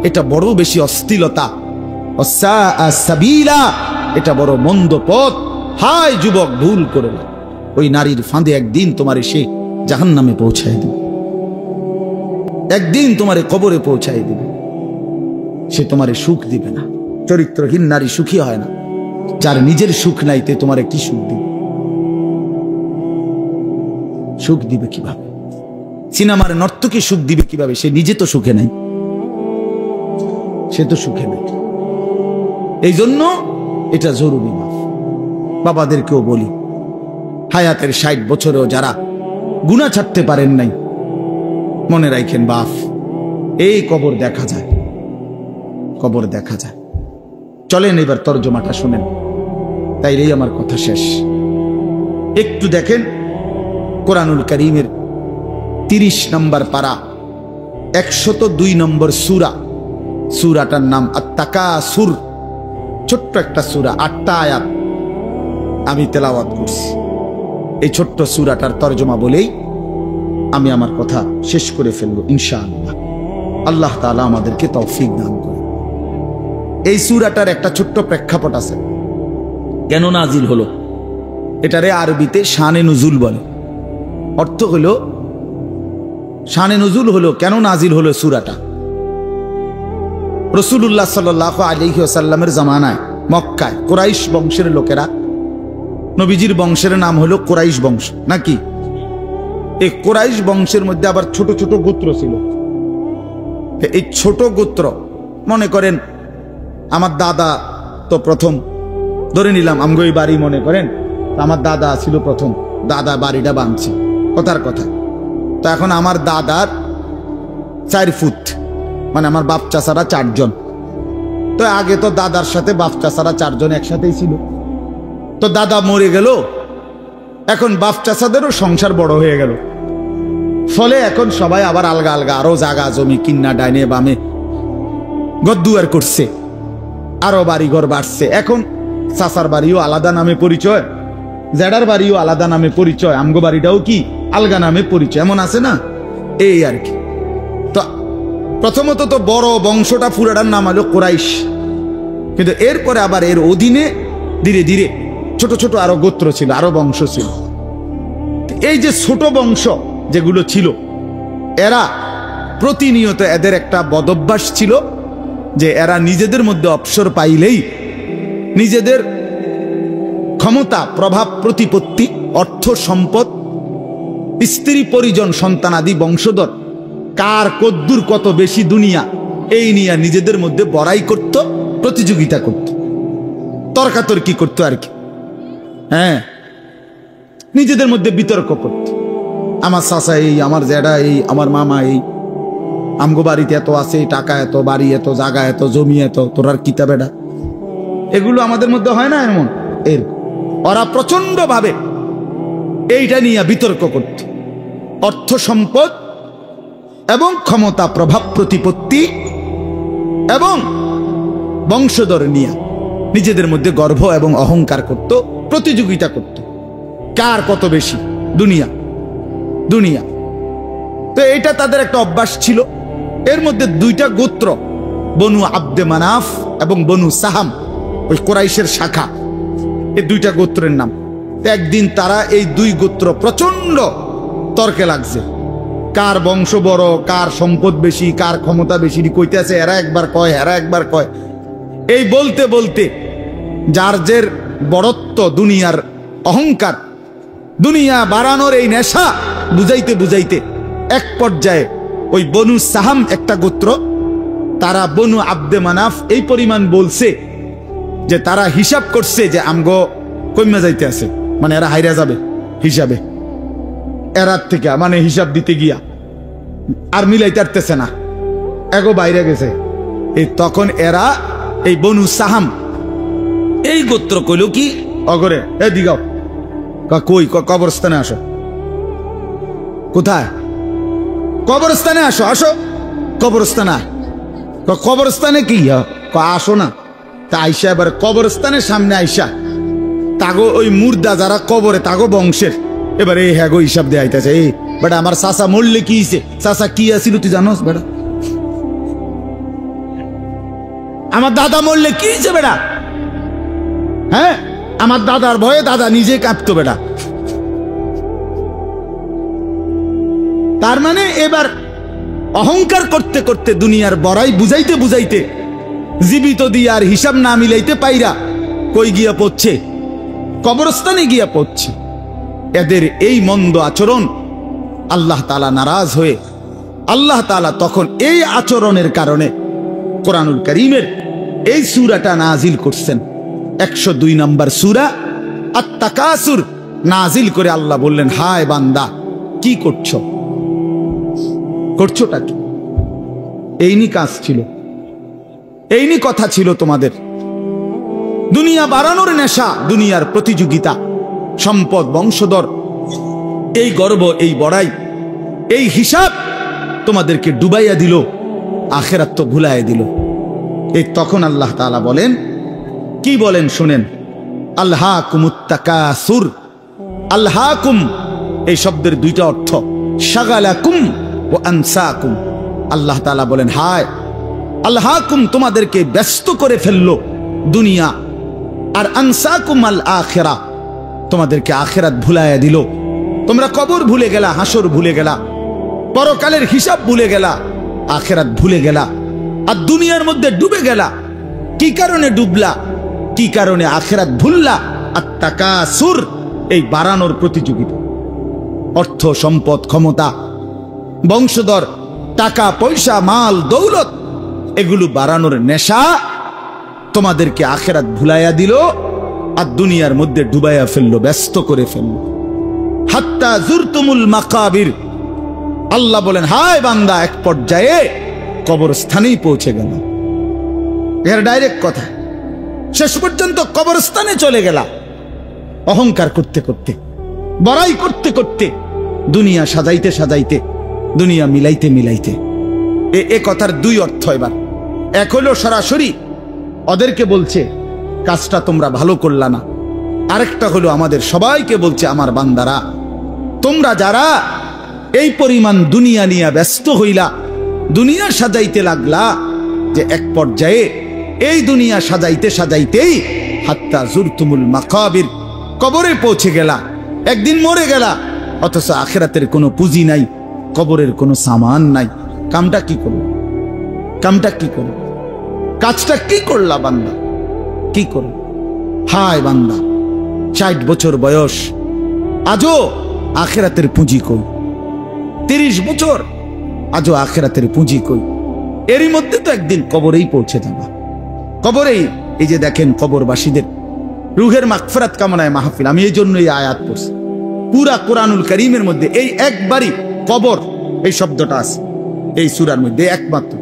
এটা বড় বেশি অশ্লীলতা। ওয়াসাআ সাবিলা, এটা বড় মন্দ পথ। হায় যুবক, ভুল করে না। ওই নারীর ফাঁদে একদিন তোমার সে জাহান্নামে পৌঁছায় দিবে, একদিন তোমারে কবরে পৌঁছায় দিবে। সে তোমারে সুখ দিবে না। চরিত্রহীন নারী সুখী হয় না। যার নিজের সুখ নাই তে তোমারে কি সুখ দিবে? সুখ দিবে কিভাবে? সিনেমার নর্তকী সুখ দিবে কিভাবে? সে নিজে তো সুখে নাই, সে তো সুখে নাই। এই জন্য এটা জরুরি না। বাবাদেরকেও বলি, হায়াতের 60 বছরেও যারা গুনাহ ছাড়তে পারেন নাই, মনে রাখেন বাপ, এই কবর দেখা যায়, কবর দেখা যায়। চলেন এবার তরজমাটা শুনেন, তাইলেই আমার কথা শেষ। একটু দেখেন কোরআনুল কারীমের 30 নম্বর পারা 102 নম্বর সূরা। সূরাটার নাম আত-তাকাসুর। ছোট্ট একটা সূরা, 8টা আয়াত আমি তেলাওয়াত করছি। এই ছোট্ট সূরাটার তরজমা বলেই আমি আমার কথা শেষ করে ফেলবো ইনশাআল্লাহ। আল্লাহ তাআলা আমাদেরকে তৌফিক দান করে। এই সূরাটার একটা ছোট্ট প্রেক্ষাপট আছে, কেন নাজিল হলো। এটারে আরবিতে শানে নুজুল বলে। অর্থ হলো শানে নুজুল হলো কেন নাজিল হলো সূরাটা। রাসূলুল্লাহ সাল্লাল্লাহু আলাইহি ওয়াসাল্লামের জামানায় মক্কায় কুরাইশ বংশের লোকেরা, নবীজির বংশের নাম হলো কুরাইশ বংশ নাকি? এই কুরাইশ বংশের মধ্যে আবার ছোট ছোট গোত্র ছিল। এই ছোট গোত্র, মনে করেন আমার দাদা তো প্রথম, ধরে নিলাম আমগোই বাড়ি, মনে করেন আমার দাদা ছিল প্রথম, দাদা বাড়িটা বাঁধছে, কথার কথা। তো এখন আমার দাদার 4 ফুট, মানে আমার বাপ চাচারা 4 জন। তো আগে তো দাদার সাথে বাপ চাচারা 4 জন একসাথেই ছিল। তো দাদা মরে গেল, এখন বাপ চাচাদেরও সংসার বড় হয়ে গেল। ফলে এখন সবাই আবার আলগা আলগা আরো জায়গা জমি কিন্না ডাইনে বামে গদ্দুয়ার করছে, আরো বাড়ি ঘর বাড়ছে। এখন চাচার বাড়িও আলাদা নামে পরিচয়, জেডার বাড়িও আলাদা নামে পরিচয়, আমগো বাড়িটাও কি আলগা নামে পরিচয়, এমন আছে না? এই আর কি। তো প্রথমত তো বড় বংশটা পুরাটার নাম হলো কুরাইশ, কিন্তু এরপরে আবার এর অধীনে ধীরে ধীরে ছোট ছোট আরো গোত্র ছিল, আরো বংশ ছিল। এই যে ছোট বংশ যেগুলো ছিল, এরা প্রতিনিয়ত, এদের একটা বদভ্যাস ছিল যে এরা নিজেদের মধ্যে অবসর পাইলেই নিজেদের ক্ষমতা, প্রভাব, প্রতিপত্তি, অর্থ সম্পদ, স্ত্রী পরিজন, সন্তানাদি, বংশধর, কার কদ্দুর কত বেশি দুনিয়া, এই নিয়ে নিজেদের মধ্যে বড়াই করত, প্রতিযোগিতা করত, তর্কাতর্কি করতো আর কি। হ্যাঁ, নিজেদের মধ্যে বিতর্ক করত। আমার চাচা এই, আমার জেডা এই, আমার মামা এই, আমগো বাড়িতে এত আছে, টাকা এত, বাড়ি এত, জায়গা এত, জমি এত, তোরার কিতাব এটা। এগুলো আমাদের মধ্যে হয় না এমন? এর ওরা প্রচন্ড ভাবে এইটা নিয়ে বিতর্ক করত। অর্থ সম্পদ এবং ক্ষমতা, প্রভাব, প্রতিপত্তি এবং বংশধর নিয়ে নিজেদের মধ্যে গর্ব এবং অহংকার করত, প্রতিযোগিতা করত, কার কত বেশি দুনিয়া দুনিয়া। তো এটা তাদের একটা অভ্যাস ছিল। এর মধ্যে দুইটা গোত্র, বনু আব্দে মানাফ এবং বনু সাহাম, ওই কোরাইশের শাখা, এই দুইটা গোত্রের নাম। একদিন তারা এই দুই গোত্র প্রচন্ড তর্কে লাগছে, কার বংশ বড়, কার সম্পদ বেশি, কার ক্ষমতা বেশি কইতেছে। এরা একবার কয়, এরা একবার কয়। এই বলতে বলতে যার জের বড়ত্ব, দুনিয়ার অহংকার, দুনিয়া বাড়ানোর এই নেশা বুঝাইতে বুঝাইতে এক পর্যায়ে ওই বনু সাহাম একটা গোত্র, তারা বনু আব্দে মানাফ এই পরিমাণ বলছে যে তারা হিসাব করছে যে আমগো কইমা যাইতে আছে, মানে এরা হাইরা যাবে হিসাবে, এরার থেকে মানে হিসাব দিতে গিয়া আর মিলাইতে পারতেছে না, এগো বাইরে গেছে। এই তখন এরা এই বনু সাহাম এই গোত্র কইল কি অগরে, এ দিগাও, কই কবরস্থানে আসো। কোথায়? কবরস্থানে আসো, আসো কবরস্থানে। কবরস্থানে কি আসো না? তা আইসা এবার কবরস্থানের সামনে আইসা তাগো ওই মুর্দা যারা কবরে তাগো বংশের এবার এই হ্যাগো হিসাব দিয়ে আইতেছে। এই বেটা আমার চাচা মরলে কি হইছে, চাচা কি আছিল তুই জানোস বেটা? আমার দাদা মরলে কি হয়েছে বেটা? হ্যাঁ, আমার দাদার ভয়ে দাদা নিজে কাঁপতো বেটা। তার মানে এবার অহংকার করতে করতে দুনিয়ার বড়াই বুঝাইতে বুঝাইতে জীবিত দিয়ে আর হিসাব না মিলাইতে পাইরা কই গিয়া পড়ছে? কবরস্থানে গিয়া পড়ছে। এদের এই মন্দ আচরণ আল্লাহ তাআলা নারাজ হয়ে আল্লাহ তাআলা তখন এই আচরণের কারণে কোরআনুল কারীমের এই সূরাটা নাজিল করছেন। 102 নম্বর সূরা আত-তাকাসুর নাজিল করে আল্লাহ বললেন, হায় বান্দা কি করছো, করছোটা কি? এইনি কাজ ছিল, এইনি কথা ছিল তোমাদের। দুনিয়া বাড়ানোর নেশা, দুনিয়ার প্রতিযোগিতা, সম্পদ, বংশধর, এই গর্ব, এই বড়াই, এই হিসাব তোমাদেরকে ডুবাইয়া দিল, আখিরাত তো ভুলাইয়া দিল। এই তখন আল্লাহ তাআলা বলেন, কি বলেন শুনেন, আলহাকুমুত তাকাসুর। আলহাকুম এই শব্দের দুইটা অর্থ, শাগালাকুম ও আনসাকুম। আল্লাহ তাআলা বলেন, হায় আলহাকুম তোমাদেরকে ব্যস্ত করে ফেললো দুনিয়া, আর আনসাকুম আল আখিরা তোমাদেরকে আখিরাত ভুলাইয়া দিল। তোমরা কবর ভুলে গেলা, হাসর ভুলে গেলা, পরকালের হিসাব ভুলে গেলা, আখিরাত ভুলে গেলা, আর দুনিয়ার মধ্যে ডুবে গেলা। কি কারণে ডুবলা? কি কারণে আখিরাত ভুললা? আত-তাকাসুর এই বাড়ানোর প্রতিযোগিতা, অর্থ সম্পদ, ক্ষমতা, বংশধর, টাকা পয়সা, মাল দৌলত, এগুলো বাড়ানোর নেশা তোমাদেরকে আখিরাত ভুলাইয়া দিল আর দুনিয়ার মধ্যে ডুবাইয়া ফেললো, ব্যস্ত করে ফেললো। হাত্তা জুরতুমুল মাকাবির। আল্লাহ বলেন, হায় বান্দা এক পর্যায়ে কবরস্থানেই পৌঁছে গেল। এর ডাইরেক্ট কথা, শেষ পর্যন্ত কবরস্থানে চলে গেলা। অহংকার করতে করতে, বড়াই করতে করতে, দুনিয়া সাজাইতে সাজাইতে, দুনিয়া মিলাইতে মিলাইতে। এ কথার দুই অর্থ। এবার এক হলো সরাসরি ওদেরকে বলছে কাজটা তোমরা ভালো করলা না, আরেকটা হলো আমাদের সবাইকে বলছে, আমার বান্দারা তোমরা যারা এই পরিমাণ দুনিয়া নিয়ে ব্যস্ত হইলা, দুনিয়া সাজাইতে লাগলা, যে এক পর্যায়ে এই দুনিয়া সাজাইতে সাজাইতেই হাত্তা জুরতুমুল মাকাবির কবরে পৌঁছে গেলা, একদিন মরে গেলা, অথচ আখিরাতের কোনো পুঁজি নাই, কবরের কোনো সামান নাই। কামটা কি করল? কামটা কি করল? কাজটা কি করলা বান্দা? কি করল? হায় বান্দা 60 বছর বয়স, আজও আখিরাতের পুঁজি কই? 30 বছর, আজও আখিরাতের পুঁজি কই? এরই মধ্যে তো একদিন কবরেই পৌঁছে যাবা। কবরেই এই যে দেখেন কবরবাসীদের রুহের মাগফিরাত কামনায় মাহফিল। আমি এই জন্য এই আয়াত পড়ছি। পুরা কোরআনুল কারীমের মধ্যে এই একবারই কবর এই শব্দটা আছে এই সূরার মধ্যে একমাত্র।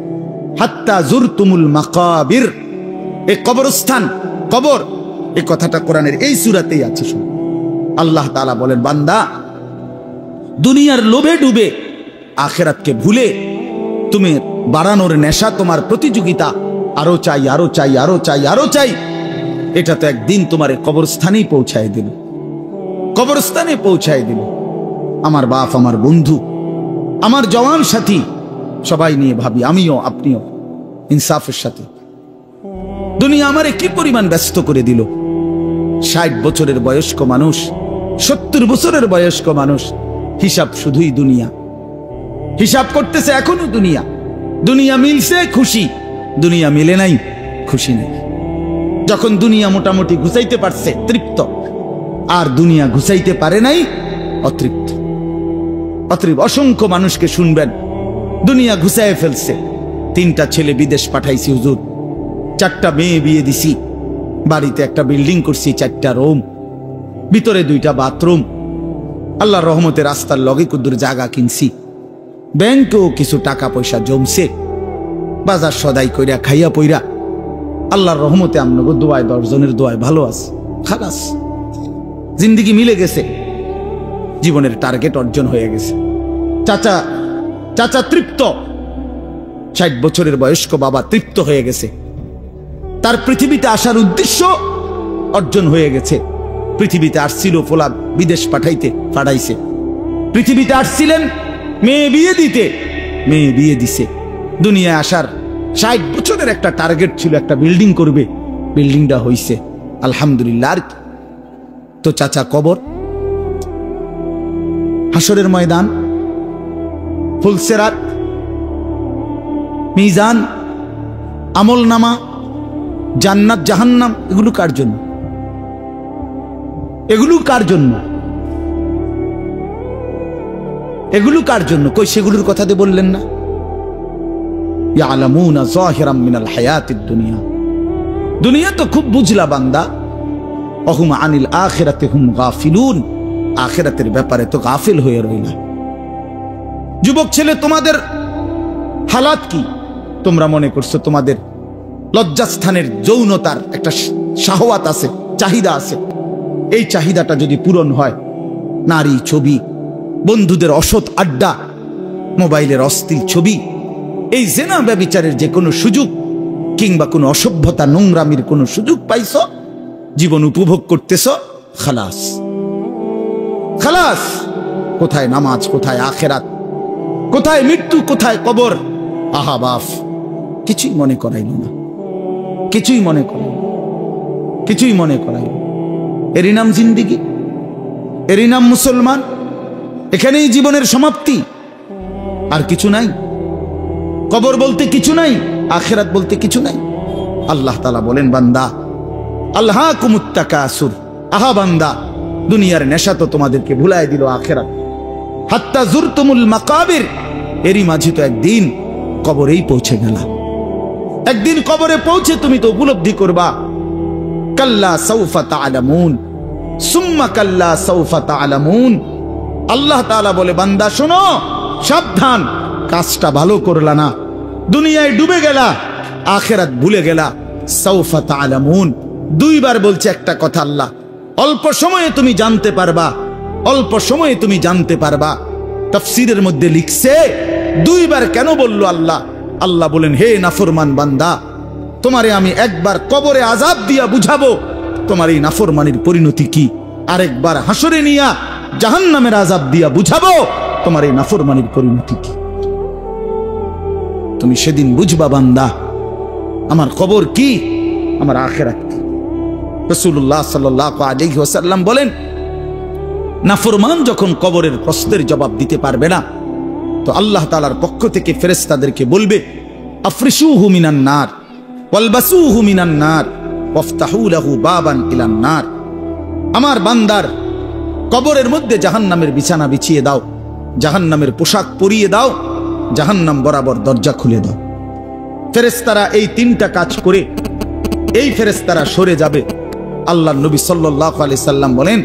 হাত্তা জুরতুমুল মাকাবির, এই কবরস্থান, কবর, এই কথাটা কোরআনের এই সূরাতেই আছে। আল্লাহ তাআলা বলেন, বান্দা দুনিয়ার লোভে ডুবে আখিরাতকে ভুলে তুমি বাড়ানোর নেশা, তোমার প্রতিযোগিতা, আরো চাই, আরো চাই, আরো চাই, আরো চাই। এটা তো একদিন তোমারে কবরস্থানেই পৌঁছায় দিল, কবরস্থানে পৌঁছায় দিল। আমার বাপ, আমার বন্ধু, আমার জওয়ান সাথী, সবাই নিয়ে ভাবি, আমিও আপনিও ইনসাফের সাথে। দুনিয়া আমারে কি পরিমাণ ব্যস্ত করে দিল। 60 বছরের বয়স্ক মানুষ, 70 বছরের বয়স্ক মানুষ, হিসাব শুধুই দুনিয়া, হিসাব করতেছে এখনো দুনিয়া। দুনিয়া মিলছে খুশি, দুনিয়া মিলে নাই খুশি নেই। যখন দুনিয়া মোটামুটি ঘুষাইতে পারছে তৃপ্ত, আর দুনিয়া ঘুষাইতে পারে নাই অতৃপ্ত। অতৃপ্ত অসংখ্য মানুষকে শুনবেন দুনিয়া ঘুষায় ফেলছে। 3টা ছেলে বিদেশ পাঠাইছি হুজুর, 4টা মেয়ে বিয়ে দিছি, বাড়িতে একটা বিল্ডিং করছি, 4টা রুম, ভিতরে 2টা বাথরুম, আল্লাহর রহমতে রাস্তার লগে কুদ্দুর জায়গা কিনছি, ব্যাংকেও কিছু টাকা পয়সা জমছে, বাজার সদাই কইরা খাইয়া পইরা আল্লাহর রহমতে আমনগো দোয়ায় 10 জনের দোয়ায় ভালো আছে, খালাস জিন্দেগি মিলে গেছে, জীবনের টার্গেট অর্জন হয়ে গেছে। চাচা চাচা তৃপ্ত, 60 বছরের বয়স্ক বাবা তৃপ্ত হয়ে গেছে, তার পৃথিবীতে আসার উদ্দেশ্য অর্জন হয়ে গেছে। পৃথিবীতে আসছিল ফোলা বিদেশ পাঠাইছে, পৃথিবীতে আসছিলেন মেয়ে বিয়ে দিতে, মেয়ে বিয়ে দিছে। দুনিয়ায় আসার 60 বছরের একটা টার্গেট ছিল, একটা বিল্ডিং করবে, বিল্ডিংটা হইছে আলহামদুলিল্লাহ। আর তো চাচা কবর, হাসরের ময়দান, ফুলসেরাত, মিজান, আমল নামা, জান্নাত জাহান্নাম, এগুলো কার জন্য? এগুলো কার জন্য? এগুলো কার জন্য? কই সেগুলোর কথা দিয়ে বললেন না? ইয়ালামুনা যাহিরাম মিনাল হায়াতিদ দুনিয়া, দুনিয়া তো খুব বুঝলা বান্দা, অহুম আনিল আখিরাতি হুম গাফিলুন, আখিরাতের ব্যাপারে তো গাফিল হয়ে রইলা। যুবক ছেলে, তোমাদের হালাত কি? তোমরা মনে করছো তোমাদের লজ্জাস্থানের যৌনতার একটা শাহওয়াত আছে, চাহিদা আছে। এই চাহিদাটা যদি পূরণ হয়, নারী, ছবি, বন্ধুদের অসৎ আড্ডা, মোবাইলের অশ্লীল ছবি, এই জেনা ব্যভিচারের যে কোনো সুযোগ কিংবা কোনো অসভ্যতা নোংরামির কোনো সুযোগ পাইছ, জীবন উপভোগ করতেছ, খালাস খালাস। কোথায় নামাজ, কোথায় আখেরাত, কোথায় মৃত্যু, কোথায় কবর? আহা বাফ, কিছুই মনে করাইল না, কিছুই মনে করাইল, কিছুই মনে করাইল। এরই নাম জিন্দিগি, এরই নাম মুসলমান। এখানেই জীবনের সমাপ্তি, আর কিছু নাই। কবর বলতে কিছু নাই, আখিরাত বলতে কিছু নাই। আল্লাহ তাআলা বলেন, বান্দা আল্লাহকুমুত তাকাসুর, আহা বান্দা, দুনিয়ার নেশা তো তোমাদেরকে ভুলায় দিল আখিরাত। হাত্তা জুরতুমুল মাকাবির, এরই মাঝে তো একদিন কবরেই পৌঁছে গেলা। একদিন কবরে পৌঁছে তুমি তো উপলব্ধি করবা, কাল্লা সাউফা তা'লামুন সুম্মা কাল্লা সাউফা তা'লামুন। আল্লাহ তাআলা বলে, বান্দা শোনো, সাবধান, কাজটা ভালো করলা না, দুনিয়ায় ডুবে গেলা, আখিরাত ভুলে গেলা। সাউফা তা'লামুন 2 বার বলছে একটা কথা আল্লাহ। অল্প সময়ে তুমি জানতে পারবা, অল্প সময়ে তুমি জানতে পারবা। তাফসীরের মধ্যে লিখছে 2 বার কেন বললো আল্লাহ? আল্লাহ বলেন, হে নাফরমান বান্দা, তোমারে আমি একবার কবরে আযাব দিয়া বুঝাবো তোমার এই নাফরমানির পরিণতি কি, আরেকবার হাসরে নিয়া জাহান্নামের আযাব দিয়া বুঝাবো তোমার এই নাফরমানির পরিণতি কি। তুমি সেদিন বুঝবা বান্দা, আমার কবর কি, আমার আখিরাত কি। রাসূলুল্লাহ সাল্লাল্লাহু আলাইহি ওয়াসাল্লাম বলেন, নাফরমান যখন কবরের প্রশ্নের জবাব দিতে পারবে না, তো আল্লাহ তাআলার পক্ষ থেকে ফেরেশতাদেরকে বলবে, আফরিশুহু মিনান নার ওয়ালবাসুহু মিনান নার ওয়াফতাহু লাহু বাবান ইলান নার। আমার বান্দার কবরের মধ্যে জাহান্নামের বিছানা বিছিয়ে দাও, জাহান্নামের পোশাক পরিয়ে দাও, জাহান্নাম বরাবর দরজা খুলে দাও। ফেরেশতারা এই 3টা কাজ করে এই ফেরেশতারা সরে যাবে। আল্লাহর নবী সাল্লাল্লাহু আলাইহি সাল্লাম বলেন,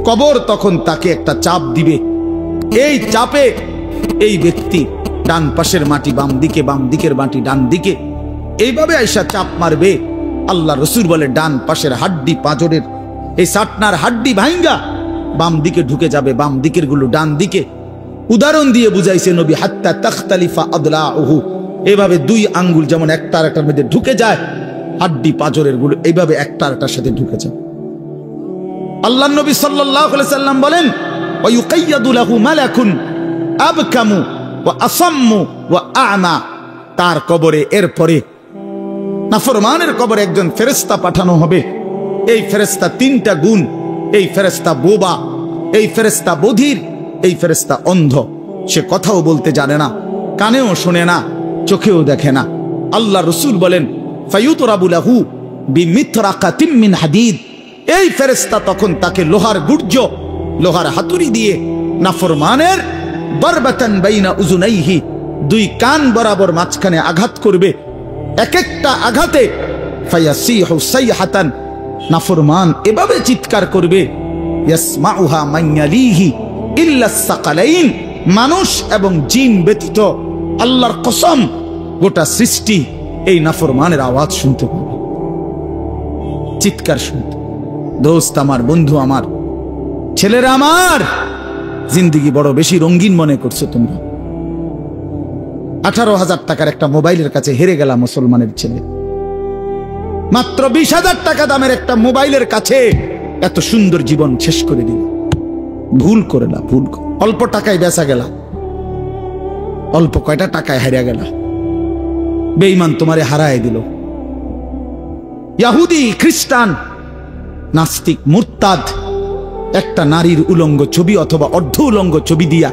কবর তখন তাকে একটা চাপ দিবে, এই চাপে এই ব্যক্তি ডান পাশের মাটি বাম দিকে, বাম দিকের মাটি ডান দিকে, এইভাবে আইসা চাপ মারবে। আল্লাহ রাসূল বলে, ডান পাশের হাড্ডি পাঁজরের এই সাটনার হাড্ডি ভাঙ্গা বাম দিকে ঢুকে যাবে, বাম দিকের গুলো ডান দিকে। উদাহরণ দিয়ে বুঝাইছে নবী, হাত্তা তাখতালিফা আদলাউহু, এভাবে দুই আঙ্গুল যেমন একটা আরেকটার মধ্যে ঢুকে যায়, হাড্ডি পাঁজরের গুলো এইভাবে একটা আরেকটার সাথে ঢুকে যায়। আল্লাহ নবী সাল্লাল্লাহু আলাইহি সাল্লাম বলেন, ওয়া ইউকাইয়াদু লাহু মালাকুন আবকামু ওয়া আসাম্মু ওয়া আ'মা। তার কবরে এরপরে নাফরমানের কবরে একজন ফেরেশতা পাঠানো হবে। এই ফেরেশতা তিনটা গুণ, এই ফেরেশতা বোবা, এই ফেরেশতা বধির, এই ফেরেশতা অন্ধ। সে কথাও বলতে জানে না, কানেও শোনে না, চোখেও দেখে না। আল্লাহ রাসূল বলেন, ফায়ুতরাবু লাহু বিমিতরাকাতিম মিন হাদিদ। এই ফেরেশতা তখন তাকে লোহার গুর্জ, লোহার হাতুড়ি দিয়ে নাফরমানের বারবাতান বাইনা উযুনাইহি, দুই কান বরাবর মাঝখানে আঘাত করবে। এক একটা আঘাতে ফায়াসিহু সাইহাতান, নাফরমান এভাবে চিৎকার করবে, ইয়াসমাউহা মান ইয়ালিহি ইল্লা সাকালাইন, মানুষ এবং জিন ব্যতীত আল্লাহর কসম গোটা সৃষ্টি এই নাফরমানের আওয়াজ শুনতে পাবে, চিৎকার শুনতে। দোস্ত আমার, বন্ধু আমার, ছেলেরা আমার, জিন্দেগি বড় বেশি রঙিন মনে করছো তোমরা। 18,000 টাকার একটা মোবাইলের কাছে হেরে গেলা মুসলমানের ছেলে। মাত্র 20,000 টাকা দামের একটা মোবাইলের কাছে এত সুন্দর জীবন শেষ করে দিল। ভুল করে না, ভুল। অল্প টাকায় বেচা গেলা, অল্প কয়টা টাকায় হারিয়ে গেলা। বেঈমান তোমারে হারায় দিল। ইহুদি, খ্রিস্টান, নাস্তিক, মুরতাদ একটা নারীর উলঙ্গ ছবি অথবা অর্ধ উলঙ্গ ছবি দিয়া,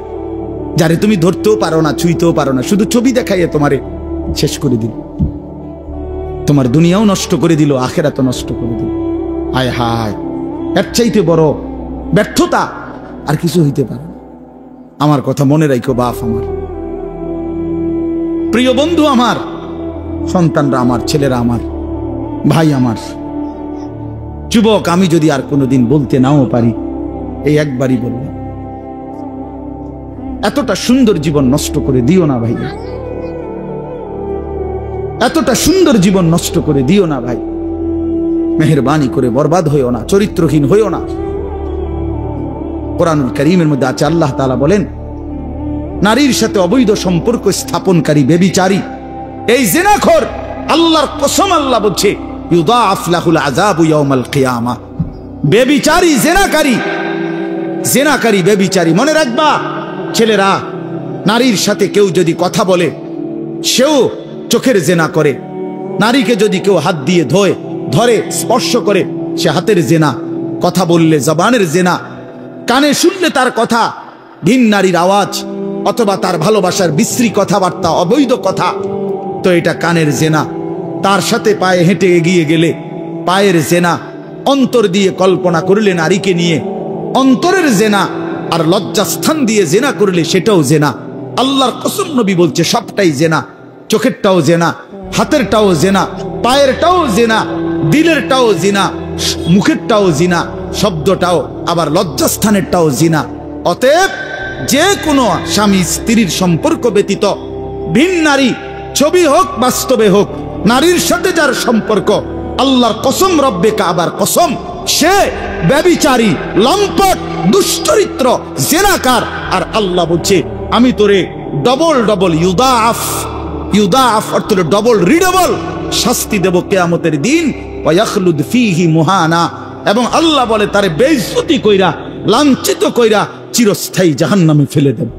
যারে তুমি ধরতেও পারো না, ছুঁইতেও পারো না, শুধু ছবি দেখাইয়ে তোমারে শেষ করে দিল। তোমার দুনিয়াও নষ্ট করে দিল, আখিরাতও নষ্ট করে দিল। হায় হায়, এর চাইতে বড় ব্যর্থতা আর কিছু হইতে পারে। আমার কথা মনে রাখো বাপ আমার, প্রিয় বন্ধু আমার, সন্তানরা আমার, ছেলেরা আমার, ভাই আমার, যুবক, আমি যদি আর কোনোদিন বলতে নাও পারি, এই একবারই বললাম, এতটা সুন্দর জীবন নষ্ট করে দিও না ভাই, এতটা সুন্দর জীবন নষ্ট করে দিও না ভাই। মেহেরবানি করে বরবাদ হইও না, চরিত্রহীন হইও না। কোরআনুল কারীমের মধ্যে আছে, আল্লাহ তাআলা বলেন, নারীর সাথে অবৈধ সম্পর্ক স্থাপনকারী ব্যভিচারী, এই জিনাখোর, আল্লাহর কসম আল্লাহ বলছে, ইউদাআফ লাহুল আযাবু ইয়াউমাল কিয়ামা। ব্যভিচারী, জিনাকারী, জিনাকারী, ব্যভিচারী। মনে রাখবা ছেলেরা, নারীর সাথে কেউ যদি কথা বলে, সেও চোখের জেনা করে। নারীকে যদি কেউ হাত দিয়ে ধরে স্পর্শ করে, সে হাতের জেনা। কথা বললে জবানের জেনা। কানে শুনলে তার কথা ভিন নারীর আওয়াজ অথবা তার ভালোবাসার বিশ্রী কথাবার্তা, অবৈধ কথা, তো এটা কানের জেনা। তার সাথে পায়ে হেঁটে এগিয়ে গেলে পায়ের জেনা। অন্তর দিয়ে কল্পনা করলে নারীকে নিয়ে, অন্তরের জেনা। আর লজ্জাস্থান দিয়ে জেনা করলে সেটাও জেনা। আল্লাহর কসম, নবী বলছে সবটাই জেনা। চোখেরটাও জেনা, হাতেরটাও জেনা, পায়েরটাও জেনা, দিলেরটাও জিনা, মুখেরটাও জিনা, শব্দটাও, আবার লজ্জাস্থানেরটাও জিনা। অতএব যে কোনো স্বামী স্ত্রীর সম্পর্ক ব্যতীত ভিন নারী, ছবি হোক বাস্তবে হোক, নারীর সাথে যার সম্পর্ক, আল্লাহর কসম, রব্বে কাবার কসম, সে ব্যভিচারী, লম্পট, দুশ্চরিত্র, জেনাকার। আর আল্লাহ বলছে, আমি তোরে ডবল ডবল ইউদাআফ, ইউদাআফ অর্থ হলো ডবল, রিডবল শাস্তি দেব কিয়ামতের দিন। ওয়া ইয়াখলুদ ফীহি মুহানা, এবং আল্লাহ বলে তারে বেইজ্জতি কইরা, লাঞ্ছিত কইরা চিরস্থায়ী জাহান্নামে ফেলে দেব।